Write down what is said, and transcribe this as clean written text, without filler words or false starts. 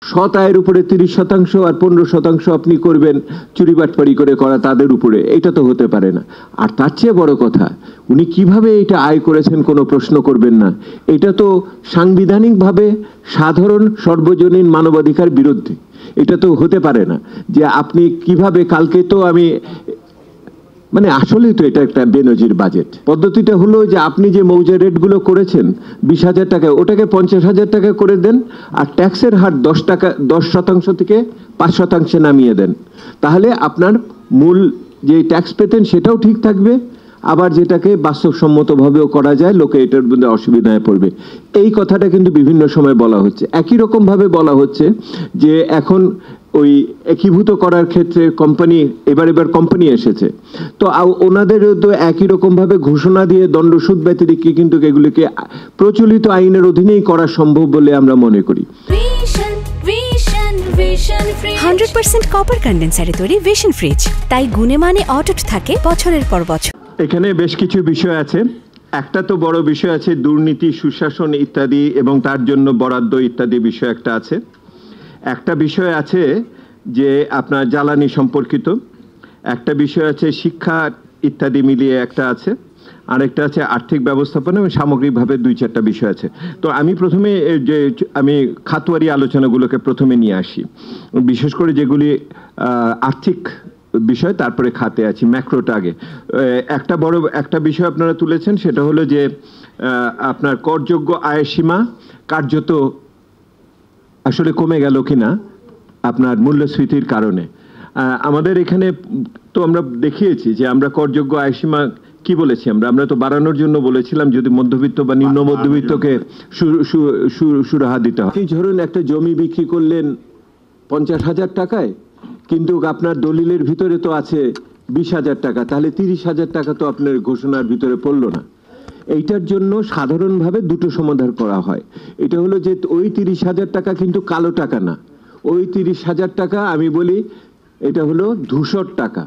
সৎ আয়ের উপরে 30% আর 15% আপনি করবেন চুরিবাটপাড়ি করে করা তাদের উপরে, এটা তো হতে পারে না। আর তার চেয়ে বড় কথা, উনি কিভাবে এটা আয় করেছেন কোনো প্রশ্ন করবেন না, এটা তো সাংবিধানিকভাবে সাধারণ সর্বজনীন মানবাধিকার বিরুদ্ধে। এটা তো হতে পারে না যে আপনি কিভাবে, কালকে তো আমি মানে আসলেই তো এটা একটা বেনজির বাজেট। পদ্ধতিটা হলো যে আপনি যে মৌজা রেটগুলো করেছেন 20,000 টাকা, ওটাকে 50,000 টাকা করে দেন, আর ট্যাক্সের হার 10% থেকে 5% নামিয়ে দেন। তাহলে আপনার মূল যে ট্যাক্স পেতেন সেটাও ঠিক থাকবে, আবার যেটাকে বাস্তবসম্মতভাবেও করা যায়, লোকে এটার মধ্যে অসুবিধায় পড়বে। এই কথাটা কিন্তু বিভিন্ন সময় বলা হচ্ছে। একই রকমভাবে বলা হচ্ছে যে এখন ওই একীভূত করার ক্ষেত্রে কোম্পানি এবার কোম্পানি এসেছে, তো ওনাদেরও তো একই রকমভাবে ঘোষণা দিয়ে দণ্ডসুদ ব্যতিরিক্ত কিন্তু এগুলিকে প্রচলিত আইনের অধীনেই করা সম্ভব বলে আমরা মনে করি। 100% কপার কন্ডেন্সারে তৈরি ভিশন ফ্রিজ, তাই গুণে মানে অটুট থাকে বছরের পর বছর। এখানে বেশ কিছু বিষয় আছে। একটা তো বড় বিষয় আছে দুর্নীতি, সুশাসন ইত্যাদি, এবং তার জন্য বরাদ্দ ইত্যাদি বিষয় একটা আছে। একটা বিষয় আছে যে আপনার জ্বালানি সম্পর্কিত, একটা বিষয় আছে শিক্ষা ইত্যাদি মিলিয়ে একটা আছে, আরেকটা আছে আর্থিক ব্যবস্থাপনা, এবং সামগ্রিকভাবে 2-4টা বিষয় আছে। তো আমি প্রথমে যে আমি খাতওয়ারি আলোচনাগুলোকে প্রথমে নিয়ে আসি, বিশেষ করে যেগুলি আর্থিক বিষয়, তারপরে খাতে আছি, ম্যাক্রোটা আগে। একটা বিষয় আপনারা তুলেছেন, সেটা হলো যে আপনার করযোগ্য আয়ের সীমা কার্যত আসলে কমে গেল কিনা আপনার মূল্যস্ফীতির কারণে। আমাদের এখানে তো আমরা দেখিয়েছি যে আমরা করযোগ্য আয়সীমা কি বলেছি, আমরা তো বাড়ানোর জন্য বলেছিলাম, যদি মধ্যবিত্ত বা নিম্ন মধ্যবিত্তকে সুরাহা দিতে হয়। ধরুন একটা জমি বিক্রি করলেন 50,000 টাকায়, কিন্তু আপনার দলিলের ভিতরে তো আছে 20,000 টাকা, তাহলে 30,000 টাকা তো আপনার ঘোষণার ভিতরে পড়লো না। এইটার জন্য সাধারণভাবে দুটো সমাধান করা হয়। এটা হলো যে ওই 30,000 টাকা কিন্তু কালো টাকা না, ওই 30,000 টাকা আমি বলি এটা হলো ধূসর টাকা।